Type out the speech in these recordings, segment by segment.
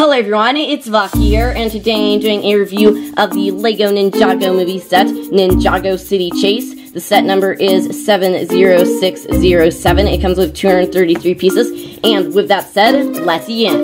Hello everyone, it's Avohkii here, and today I'm doing a review of the LEGO Ninjago movie set, Ninjago City Chase. The set number is 70607. It comes with 233 pieces, and with that said, let's begin.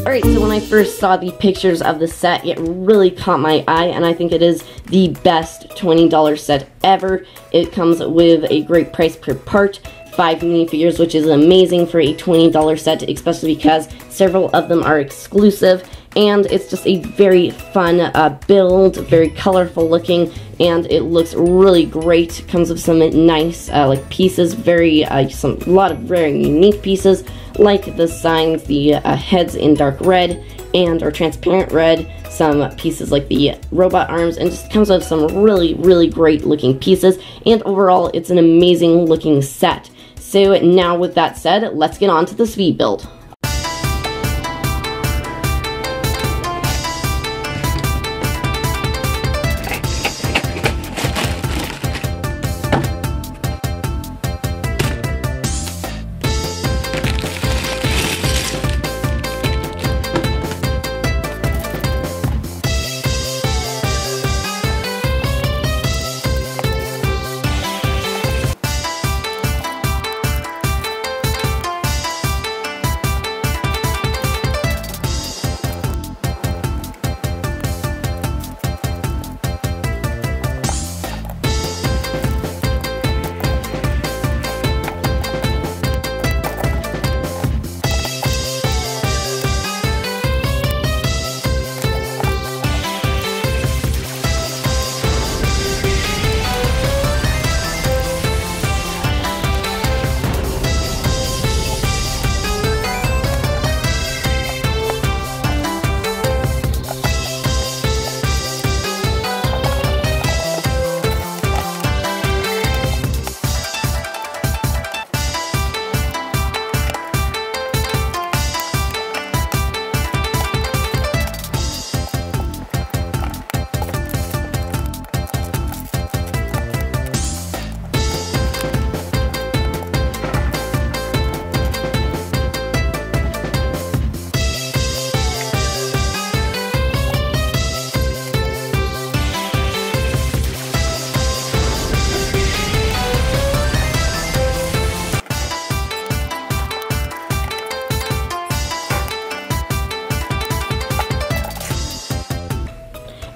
Alright, so when I first saw the pictures of the set, it really caught my eye, and I think it is the best $20 set ever. It comes with a great price per part. 5 minifigures, which is amazing for a $20 set, especially because several of them are exclusive, and it's just a very fun build, very colorful looking, and it looks really great. Comes with some nice like pieces, a lot of very unique pieces, like the signs, the heads in dark red or transparent red, some pieces like the robot arms, and just comes with some really great looking pieces, and overall it's an amazing looking set. So now with that said, let's get on to the speed build.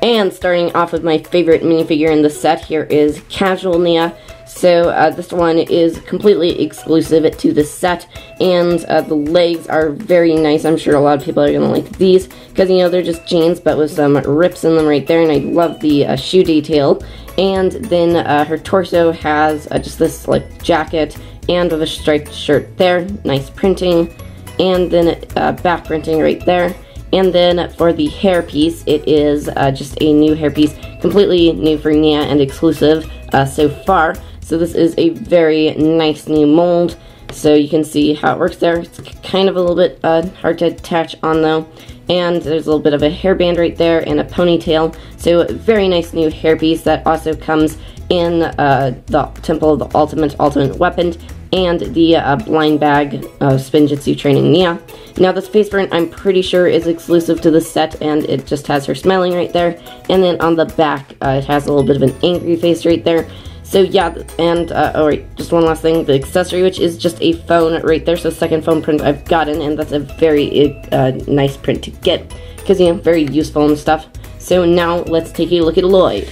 And starting off with my favorite minifigure in the set, here is Casual Nia. So this one is completely exclusive to the set, and the legs are very nice. I'm sure a lot of people are going to like these, because, you know, they're just jeans, but with some rips in them right there, and I love the shoe detail. And then her torso has just this, like, jacket, and with a striped shirt there, nice printing, and then back printing right there. And then for the hairpiece, it is just a new hairpiece, completely new for Nia and exclusive so far. So this is a very nice new mold, so you can see how it works there. It's kind of a little bit hard to attach on though. And there's a little bit of a hairband right there and a ponytail. So very nice new hairpiece that also comes in the Temple of the Ultimate Weapon and the blind bag Spinjitzu training Nia. Now this face print I'm pretty sure is exclusive to the set, and it just has her smiling right there, and then on the back it has a little bit of an angry face right there. So yeah, and alright, just one last thing, the accessory, which is just a phone right there, so second phone print I've gotten, and that's a very nice print to get, because, you know, very useful and stuff. So now let's take a look at Lloyd.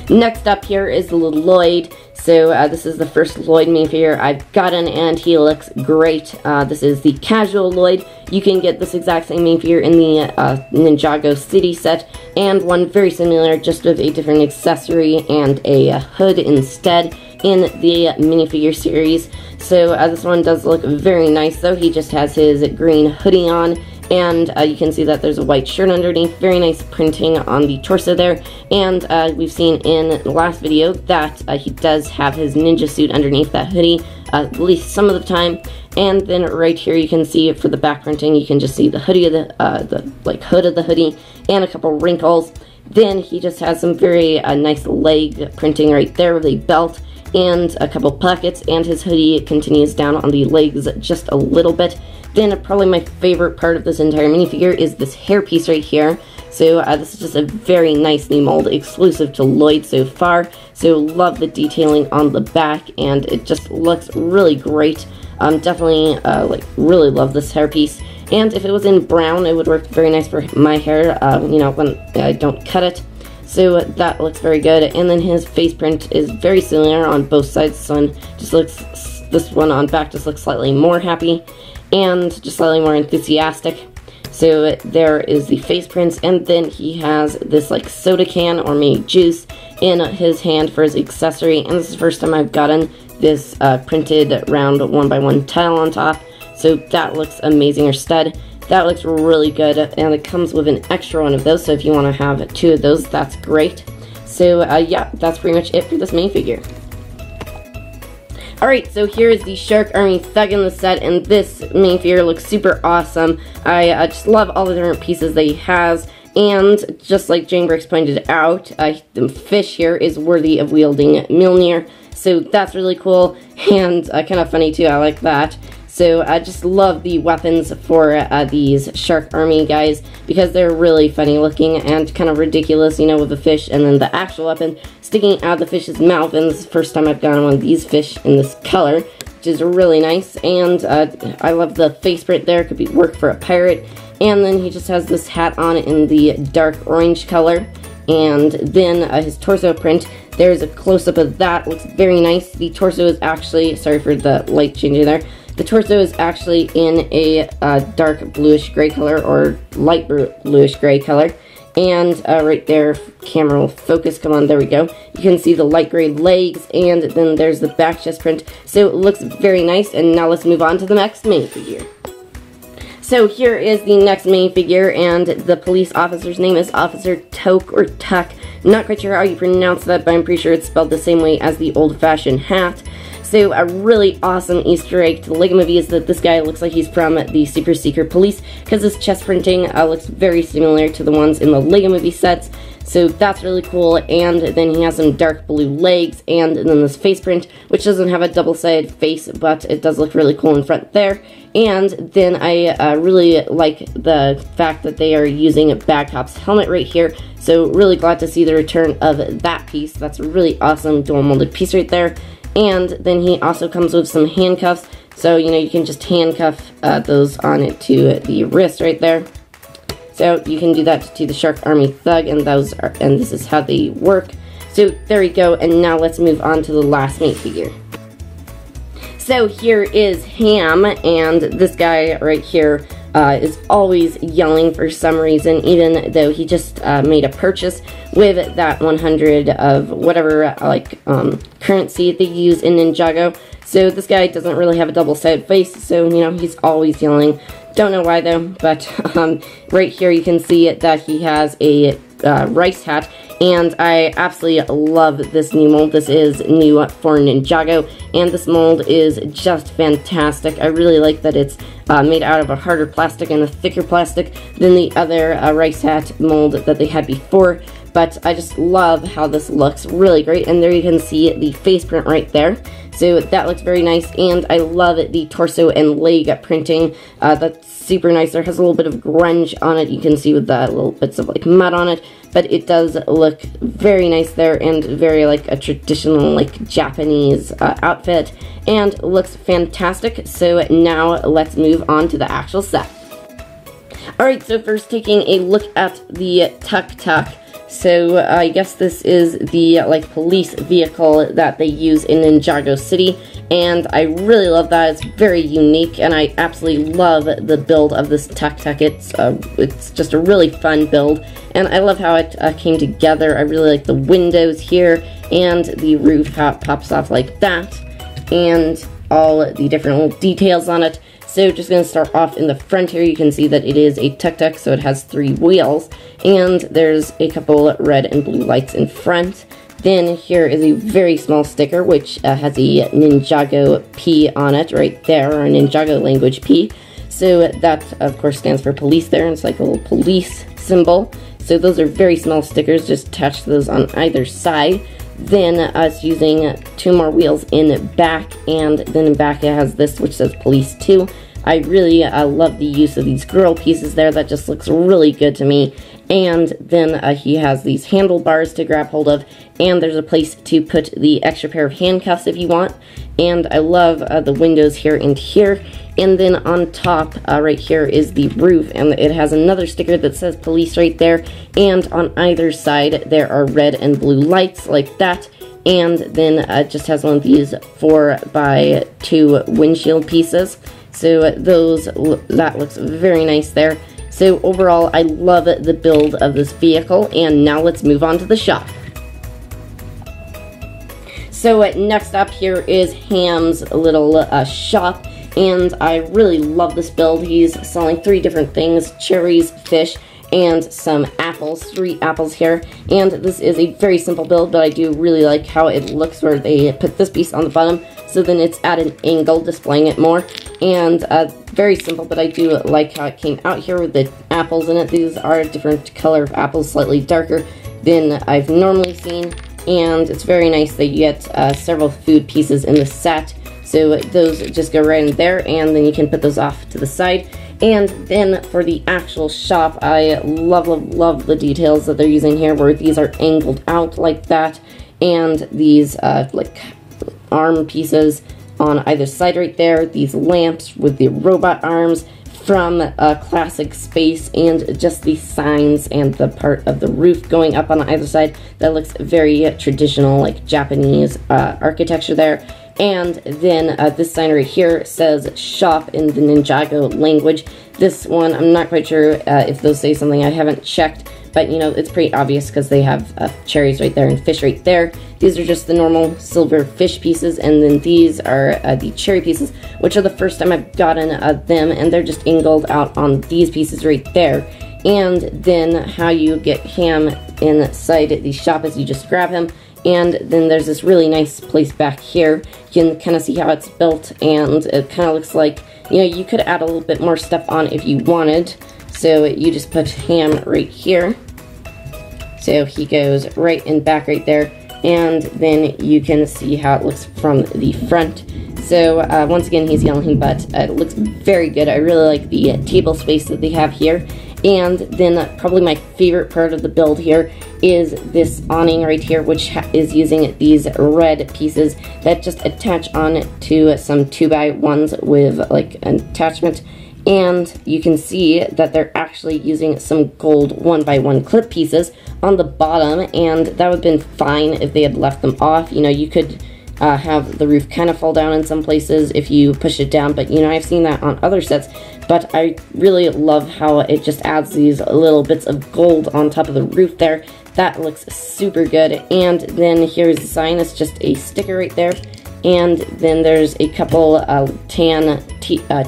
Next up here is the little Lloyd. So this is the first Lloyd minifigure I've gotten, and he looks great. This is the Casual Lloyd. You can get this exact same minifigure in the Ninjago City set, and one very similar, just with a different accessory and a hood instead in the minifigure series. So this one does look very nice though. He just has his green hoodie on, and you can see that there's a white shirt underneath. Very nice printing on the torso there, and we've seen in the last video that he does have his ninja suit underneath that hoodie, at least some of the time. And then right here you can see for the back printing, you can just see the hoodie of the hood of the hoodie and a couple wrinkles. Then he just has some very nice leg printing right there with a belt, and a couple pockets, and his hoodie continues down on the legs just a little bit. Then probably my favorite part of this entire minifigure is this hairpiece right here. So this is just a very nice new mold, exclusive to Lloyd so far. So love the detailing on the back, and it just looks really great. Definitely like really love this hairpiece. And if it was in brown, it would work very nice for my hair, you know, when I don't cut it. So that looks very good. And then his face print is very similar on both sides. This one just looks, this one on back just looks slightly more happy and just slightly more enthusiastic. So there is the face prints, and then he has this like soda can or maybe juice in his hand for his accessory. And this is the first time I've gotten this printed round 1x1 tile on top. So that looks amazing, or stud. That looks really good, and it comes with an extra one of those, so if you want to have 2 of those, that's great. So yeah, that's pretty much it for this minifigure. Alright, so here is the Shark Army Thug in the set, and this minifigure looks super awesome. I just love all the different pieces that he has, and just like Dalek Bricks pointed out, the fish here is worthy of wielding Mjolnir, so that's really cool, and kind of funny too, I like that. So I just love the weapons for these Shark Army guys, because they're really funny looking and kind of ridiculous, you know, with the fish and then the actual weapon sticking out of the fish's mouth. And this is the first time I've gotten one of these fish in this color, which is really nice. And I love the face print there, could be work for a pirate. And then he just has this hat on in the dark orange color. And then his torso print, there's a close-up of that, looks very nice. The torso is actually, sorry for the light changing there, the torso is actually in a dark bluish gray color, or light bluish gray color. And right there, camera will focus, come on, there we go. You can see the light gray legs, and then there's the back chest print. So it looks very nice, and now let's move on to the next minifigure. So here is the next minifigure, and the police officer's name is Officer Toke, or Tuck. I'm not quite sure how you pronounce that, but I'm pretty sure it's spelled the same way as the old-fashioned hat. So a really awesome Easter egg to the LEGO Movie is that this guy looks like he's from the Super Secret Police, because his chest printing looks very similar to the ones in the LEGO Movie sets. So that's really cool, and then he has some dark blue legs, and then this face print, which doesn't have a double-sided face, but it does look really cool in front there. And then I really like the fact that they are using Bagcop's helmet right here, so really glad to see the return of that piece. That's a really awesome dual molded piece right there. And then he also comes with some handcuffs, so you know you can just handcuff those on it to the wrist right there. So you can do that to the Shark Army Thug, and this is how they work. So there we go, and now let's move on to the last minifigure. So here is Ham, and this guy right here is always yelling for some reason, even though he just made a purchase with that 100 of whatever currency they use in Ninjago. So this guy doesn't really have a double-sided face, so you know he's always yelling. Don't know why though, but right here you can see that he has a rice hat, and I absolutely love this new mold. This is new for Ninjago, and this mold is just fantastic. I really like that it's made out of a harder plastic and a thicker plastic than the other rice hat mold that they had before. But I just love how this looks, really great. And there you can see the face print right there. So that looks very nice, and I love the torso and leg printing. That's super nice. There has a little bit of grunge on it. You can see with the little bits of like mud on it, but it does look very nice there, and very like a traditional like Japanese outfit, and looks fantastic. So now let's move on to the actual set. Alright, so first taking a look at the tuk-tuk. So I guess this is the like police vehicle that they use in Ninjago City, and I really love that. It's very unique, and I absolutely love the build of this tuk-tuk. It's just a really fun build, and I love how it came together. I really like the windows here, and the roof, how it pops off like that, and all the different little details on it. So just going to start off in the front here. You can see that it is a tuk-tuk, so it has 3 wheels, and there's a couple red and blue lights in front. Then here is a very small sticker, which has a Ninjago P on it right there, or a Ninjago language P. So that, of course, stands for police there, and it's like a little police symbol. So those are very small stickers, just attach those on either side. Then it's using 2 more wheels in back, and then in back it has this which says police 2. I really love the use of these grill pieces there. That just looks really good to me. And then he has these handlebars to grab hold of, and there's a place to put the extra pair of handcuffs if you want. And I love the windows here and here. And then on top right here is the roof, and it has another sticker that says police right there. And on either side there are red and blue lights like that. And then it just has one of these 4x2 windshield pieces. So that looks very nice there. So overall, I love the build of this vehicle, and now let's move on to the shop. So next up here is Ham's little shop, and I really love this build. He's selling 3 different things: cherries, fish, and some apples, 3 apples here. And this is a very simple build, but I do really like how it looks where they put this piece on the bottom, so then it's at an angle, displaying it more. And very simple, but I do like how it came out here with the apples in it. These are a different color of apples, slightly darker than I've normally seen. And it's very nice that you get several food pieces in the set. So those just go right in there, and then you can put those off to the side. And then for the actual shop, I love the details that they're using here, where these are angled out like that, and these like arm pieces on either side right there, these lamps with the robot arms from Classic Space, and just the signs and the part of the roof going up on either side. That looks very traditional, like Japanese architecture there. And then this sign right here says shop in the Ninjago language. This one, I'm not quite sure if those say something. I haven't checked, but you know, it's pretty obvious because they have cherries right there and fish right there. These are just the normal silver fish pieces, and then these are the cherry pieces, which are the first time I've gotten them, and they're just angled out on these pieces right there. And then how you get Ham inside the shop is you just grab him, and then there's this really nice place back here. You can kind of see how it's built, and it kind of looks like, you know, you could add a little bit more stuff on if you wanted. So you just put Ham right here. So he goes right in back right there, and then you can see how it looks from the front. So once again, he's yelling, but it looks very good. I really like the table space that they have here. And then probably my favorite part of the build here is this awning right here, which is using these red pieces that just attach on to some 2x1s with like an attachment. And you can see that they're actually using some gold 1x1 clip pieces on the bottom, and that would have been fine if they had left them off. You know, you could have the roof kind of fall down in some places if you push it down, but you know, I've seen that on other sets. But I really love how it just adds these little bits of gold on top of the roof there. That looks super good. And then here's the sign. It's just a sticker right there. And then there's a couple tan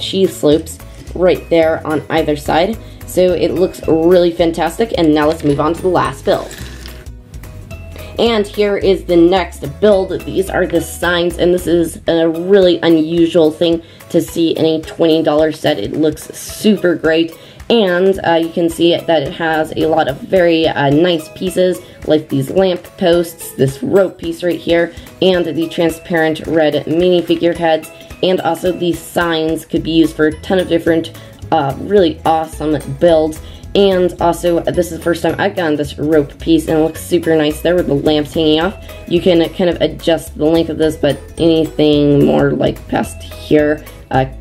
cheese slopes right there on either side. So it looks really fantastic. And now let's move on to the last build. And here is the next build. These are the signs, and this is a really unusual thing to see in a $20 set. It looks super great, and you can see that it has a lot of very nice pieces, like these lamp posts, this rope piece right here, and the transparent red minifigure heads, and also these signs could be used for a ton of different really awesome builds. And also, this is the first time I've gotten this rope piece, and it looks super nice there with the lamps hanging off. You can kind of adjust the length of this, but anything more like past here,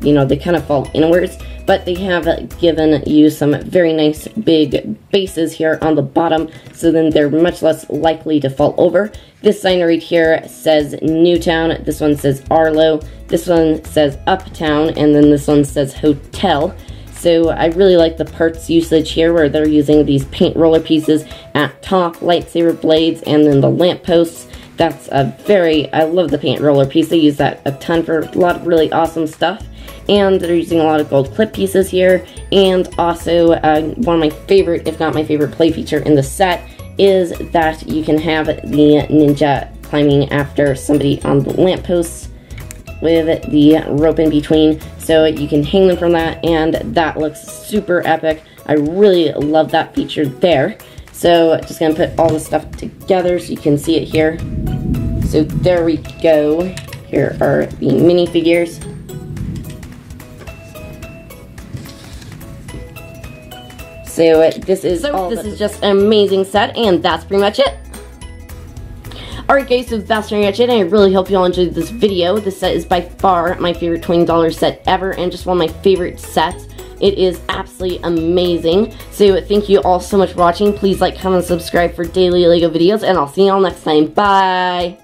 you know, they kind of fall inwards. But they have given you some very nice big bases here on the bottom, so then they're much less likely to fall over. This sign right here says Newtown, this one says Arlo, this one says Uptown, and then this one says Hotel. So I really like the parts usage here, where they're using these paint roller pieces at top, lightsaber blades, and then the lamp posts. That's I love the paint roller piece. They use that a ton for a lot of really awesome stuff. And they're using a lot of gold clip pieces here. And also, one of my favorite, if not my favorite play feature in the set is that you can have the ninja climbing after somebody on the lamp posts with the rope in between, so you can hang them from that, and that looks super epic. I really love that feature there. So just gonna put all the stuff together so you can see it here. So there we go. Here are the minifigures. So this is just an amazing set, and that's pretty much it. Alright guys, so that's pretty much it, and I really hope you all enjoyed this video. This set is by far my favorite $20 set ever, and just one of my favorite sets. It is absolutely amazing. So thank you all so much for watching. Please like, comment, and subscribe for daily LEGO videos, and I'll see you all next time. Bye!